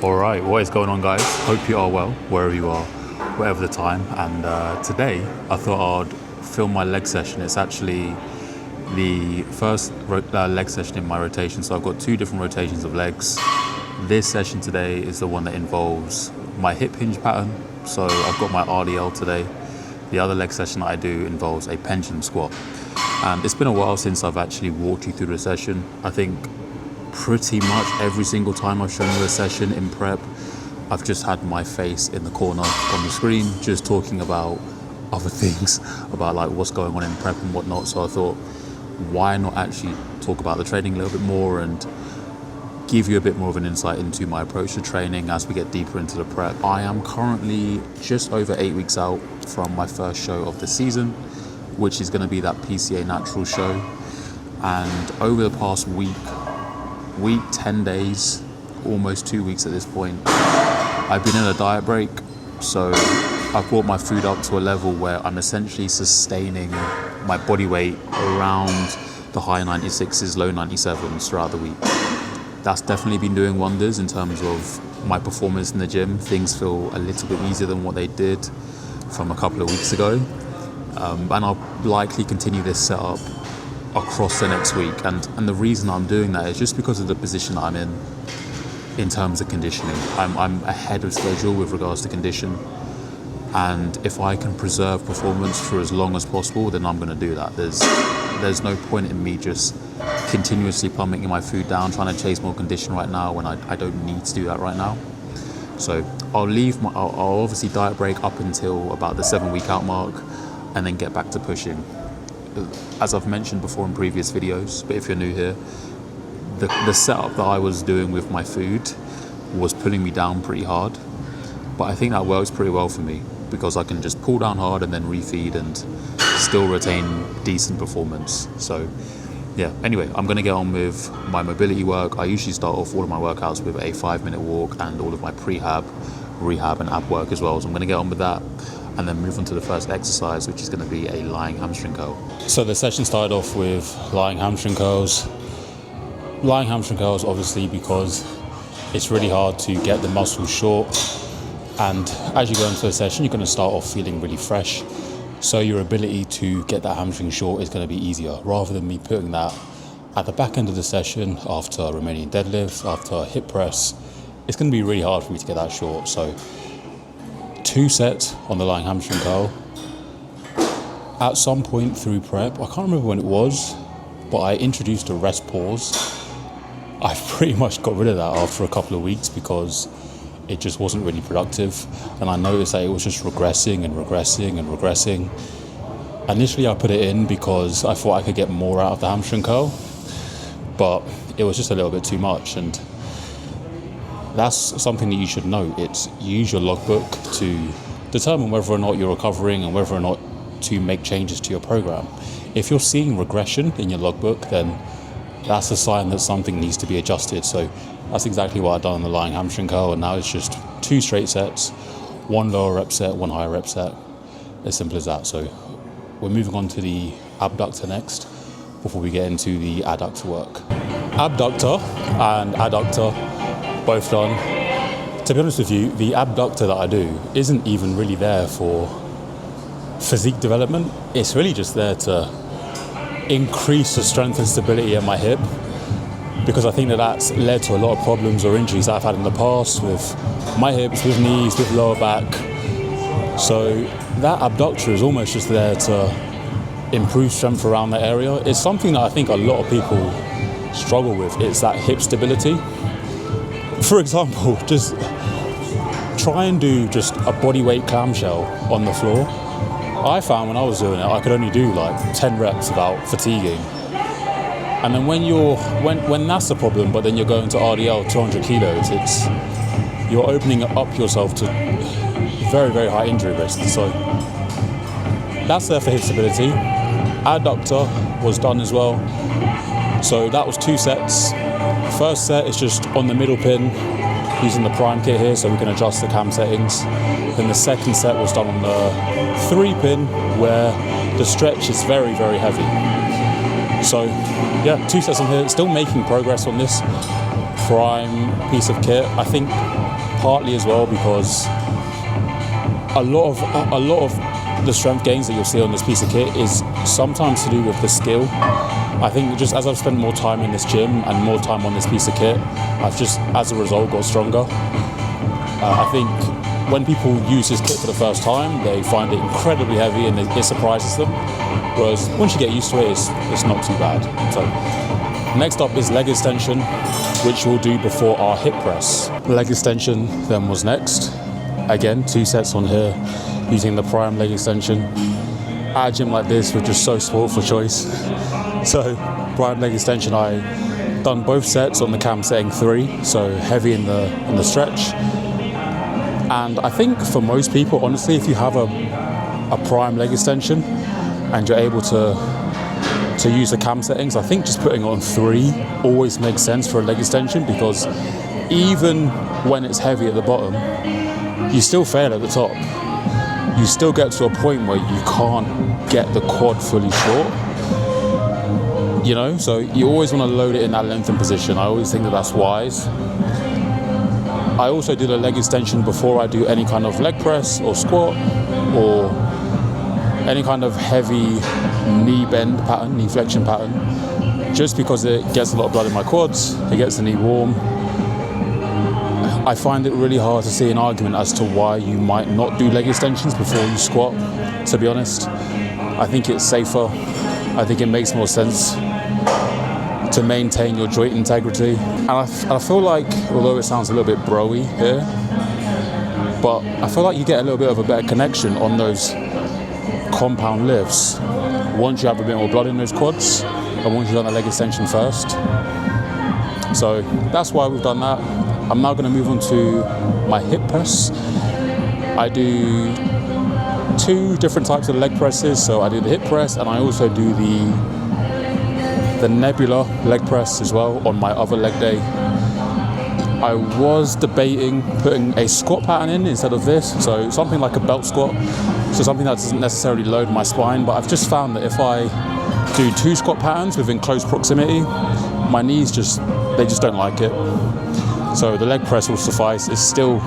Alright, what is going on, guys? Hope you are well, wherever you are, whatever the time. And today, I thought I'd film my leg session. It's actually the first leg session in my rotation, so I've got two different rotations of legs. This session today is the one that involves my hip hinge pattern, so I've got my RDL today. The other leg session that I do involves a pendulum squat. And it's been a while since I've actually walked you through the session. I think pretty much every single time I've shown you a session in prep, I've just had my face in the corner on the screen, just talking about other things, about like what's going on in prep and whatnot. So I thought, why not actually talk about the training a little bit more and give you a bit more of an insight into my approach to training as we get deeper into the prep. I am currently just over 8 weeks out from my first show of the season, which is going to be that PCA Natural show. And over the past week, 10 days, almost 2 weeks at this point, I've been in a diet break. So I've brought my food up to a level where I'm essentially sustaining my body weight around the high 96s, low 97s throughout the week. That's definitely been doing wonders in terms of my performance in the gym. Things feel a little bit easier than what they did from a couple of weeks ago. And I'll likely continue this setup across the next week. And the reason I'm doing that is just because of the position that I'm in terms of conditioning. I'm ahead of schedule with regards to condition. And if I can preserve performance for as long as possible, then I'm going to do that. There's no point in me just continuously plummeting my food down, trying to chase more condition right now when I don't need to do that right now. So I'll obviously diet break up until about the 7 week out mark and then get back to pushing. As I've mentioned before in previous videos, but if you're new here, the setup that I was doing with my food was pulling me down pretty hard. But I think that works pretty well for me because I can just pull down hard and then refeed and still retain decent performance. So yeah, anyway, I'm going to get on with my mobility work. I usually start off all of my workouts with a 5-minute walk and all of my prehab, rehab and ab work as well. So I'm going to get on with that and then move on to the first exercise, which is going to be a lying hamstring curl. So the session started off with lying hamstring curls. Lying hamstring curls, obviously, because it's really hard to get the muscles short. And as you go into the session, you're going to start off feeling really fresh. So your ability to get that hamstring short is going to be easier, rather than me putting that at the back end of the session after Romanian deadlifts, after hip press. It's going to be really hard for me to get that short. So 2 sets on the lying hamstring curl. At some point through prep, I can't remember when it was, but I introduced a rest pause. I pretty much got rid of that after a couple of weeks because it just wasn't really productive, and I noticed that it was just regressing and regressing and regressing. Initially I put it in because I thought I could get more out of the hamstring curl, but it was just a little bit too much. And that's something that you should know. It's use your logbook to determine whether or not you're recovering and whether or not to make changes to your program. If you're seeing regression in your logbook, then that's a sign that something needs to be adjusted. So that's exactly what I've done on the lying hamstring curl, and now it's just 2 straight sets, 1 lower rep set, 1 higher rep set. As simple as that. So we're moving on to the abductor next before we get into the adductor work. Abductor and adductor, both done. To be honest with you, the abductor that I do isn't even really there for physique development. It's really just there to increase the strength and stability in my hip, because I think that that's led to a lot of problems or injuries that I've had in the past with my hips, with knees, with lower back. So that abductor is almost just there to improve strength around that area. It's something that I think a lot of people struggle with. It's that hip stability. For example, just try and do just a body weight clamshell on the floor. I found when I was doing it, I could only do like 10 reps without fatiguing. And then when that's the problem, but then you're going to RDL 200 kilos, you're opening up yourself to very, very high injury risk. So that's there for hip stability. Adductor was done as well. So that was 2 sets. First set is just on the middle pin, using the prime kit here so we can adjust the cam settings. Then the second set was done on the 3 pin where the stretch is very, very heavy. So yeah, 2 sets on here, still making progress on this prime piece of kit. I think partly as well because a lot of the strength gains that you'll see on this piece of kit is sometimes to do with the skill. I think just as I've spent more time in this gym and more time on this piece of kit, I've just, as a result, got stronger. I think when people use this kit for the first time, they find it incredibly heavy and it surprises them. Whereas once you get used to it, it's not too bad. So next up is leg extension, which we'll do before our hip press. Leg extension then was next. Again, 2 sets on here using the prime leg extension. At a gym like this, we're just so spoiled for choice. So prime leg extension, I done both sets on the cam setting 3, so heavy in the stretch. And I think for most people, honestly, if you have a prime leg extension and you're able to use the cam settings, I think just putting it on 3 always makes sense for a leg extension, because even when it's heavy at the bottom, you still fail at the top. You still get to a point where you can't get the quad fully short. You know, so you always want to load it in that lengthened position. I always think that that's wise. I also do the leg extension before I do any kind of leg press or squat or any kind of heavy knee bend pattern, knee flexion pattern, just because it gets a lot of blood in my quads, it gets the knee warm. I find it really hard to see an argument as to why you might not do leg extensions before you squat, to be honest. I think it's safer. I think it makes more sense to maintain your joint integrity. And I feel like, although it sounds a little bit bro-y here, but I feel like you get a little bit of a better connection on those compound lifts once you have a bit more blood in those quads and once you've done the leg extension first. So that's why we've done that. I'm now going to move on to my hip press. I do 2 different types of leg presses. So I do the hip press and I also do the nebula leg press as well on my other leg day. I was debating putting a squat pattern in instead of this, so something like a belt squat, so something that doesn't necessarily load my spine, but I've just found that if I do 2 squat patterns within close proximity, my knees just don't like it. So the leg press will suffice. It's still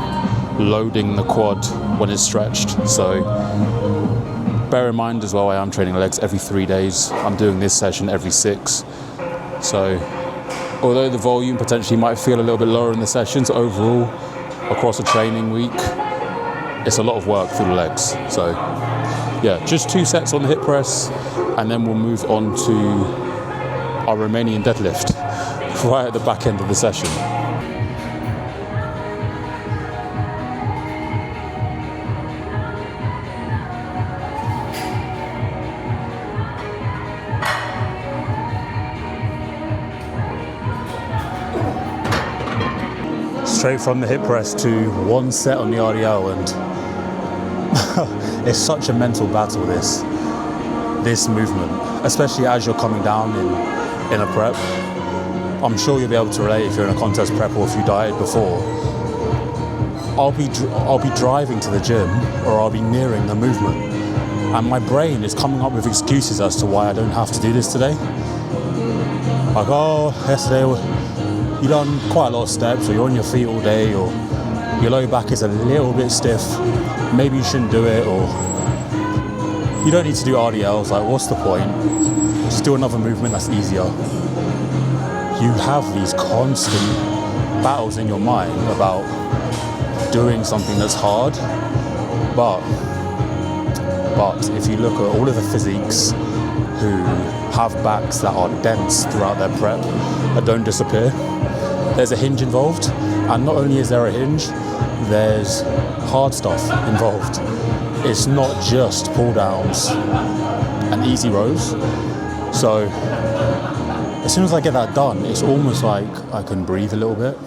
loading the quad when it's stretched. So bear in mind as well, I am training legs every 3 days. I'm doing this session every 6. So although the volume potentially might feel a little bit lower in the sessions, overall, across a training week, it's a lot of work through the legs. So yeah, just 2 sets on the hip press, and then we'll move on to our Romanian deadlift right at the back end of the session. Straight from the hip press to 1 set on the RDL, and it's such a mental battle, this movement, especially as you're coming down in a prep. I'm sure you'll be able to relate if you're in a contest prep or if you dieted before. I'll be driving to the gym, or I'll be nearing the movement, and my brain is coming up with excuses as to why I don't have to do this today. Like, oh, yesterday you done quite a lot of steps, or you're on your feet all day, or your low back is a little bit stiff, maybe you shouldn't do it, or you don't need to do RDLs, like what's the point? Just do another movement that's easier. You have these constant battles in your mind about doing something that's hard, but if you look at all of the physiques who have backs that are dense throughout their prep, that don't disappear, there's a hinge involved, and not only is there a hinge, there's hard stuff involved. It's not just pull downs and easy rows. So as soon as I get that done, it's almost like I can breathe a little bit,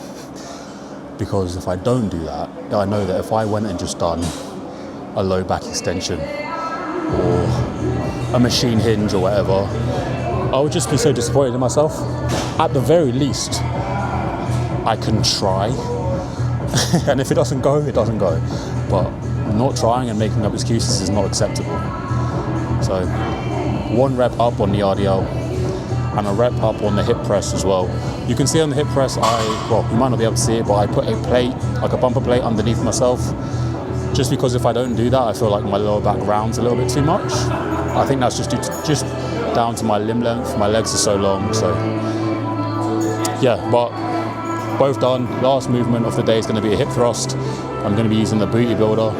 because if I don't do that, I know that if I went and just done a low back extension or a machine hinge or whatever, I would just be so disappointed in myself. At the very least, I can try, and if it doesn't go, it doesn't go. But not trying and making up excuses is not acceptable. So 1 rep up on the RDL and a rep up on the hip press as well. You can see on the hip press, well, you might not be able to see it, but I put a plate, like a bumper plate underneath myself, just because if I don't do that, I feel like my lower back rounds a little bit too much. I think that's just down to my limb length. My legs are so long, so yeah, but both done. Last movement of the day is going to be a hip thrust. I'm going to be using the booty builder.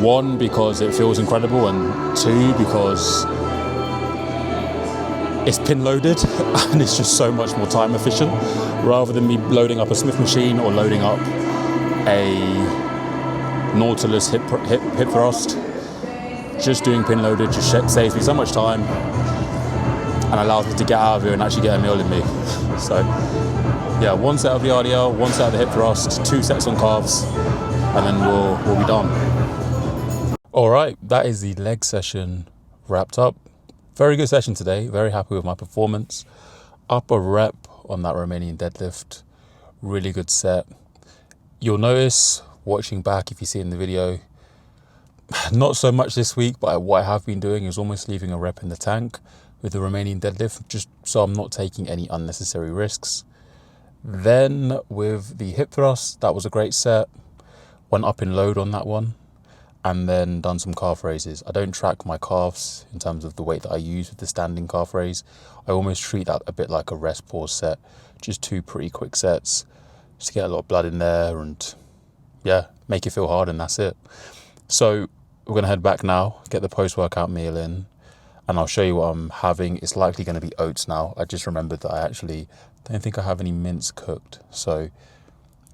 1, because it feels incredible, and 2, because it's pin loaded and it's just so much more time efficient, rather than me loading up a Smith machine or loading up a Nautilus hip thrust. Just doing pin loaded just saves me so much time and allows me to get out of here and actually get a meal in me. So yeah, 1 set of the RDL, 1 set of the hip thrust, 2 sets on calves, and then we'll be done. All right, that is the leg session wrapped up. Very good session today. Very happy with my performance. Up a rep on that Romanian deadlift. Really good set. You'll notice watching back, if you see in the video, not so much this week, but what I have been doing is almost leaving a rep in the tank with the Romanian deadlift, just so I'm not taking any unnecessary risks. Then with the hip thrust, that was a great set. Went up in load on that one, and then done some calf raises. I don't track my calves in terms of the weight that I use with the standing calf raise. I almost treat that a bit like a rest pause set, just 2 pretty quick sets, just to get a lot of blood in there and yeah, make it feel hard, and that's it. So we're gonna head back now, get the post-workout meal in, and I'll show you what I'm having. It's likely gonna be oats now. I just remembered that I actually don't think I have any mince cooked. So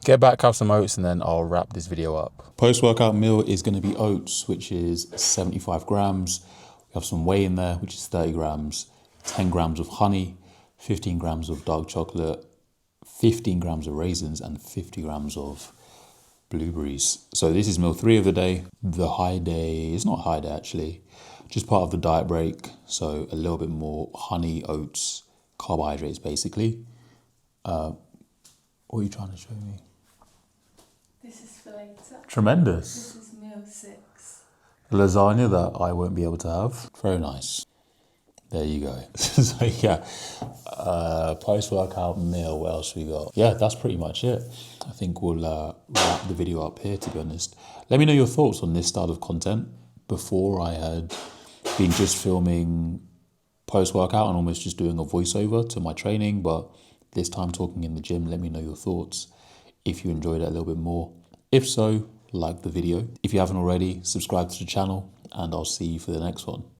get back, have some oats, and then I'll wrap this video up. Post-workout meal is gonna be oats, which is 75 grams. We have some whey in there, which is 30 grams, 10 grams of honey, 15 grams of dark chocolate, 15 grams of raisins, and 50 grams of blueberries. So this is meal 3 of the day. The high day is not high day actually, just part of the diet break. So a little bit more honey, oats, carbohydrates basically. What are you trying to show me? This is for later. Tremendous. This is meal 6. Lasagna that I won't be able to have. Very nice. There you go. So yeah, post-workout meal, what else we got? Yeah, that's pretty much it. I think we'll wrap the video up here, to be honest. Let me know your thoughts on this style of content. Before, I had been just filming post-workout and almost just doing a voiceover to my training, but this time talking in the gym. Let me know your thoughts, if you enjoyed it a little bit more. If so, like the video. If you haven't already, subscribe to the channel, and I'll see you for the next one.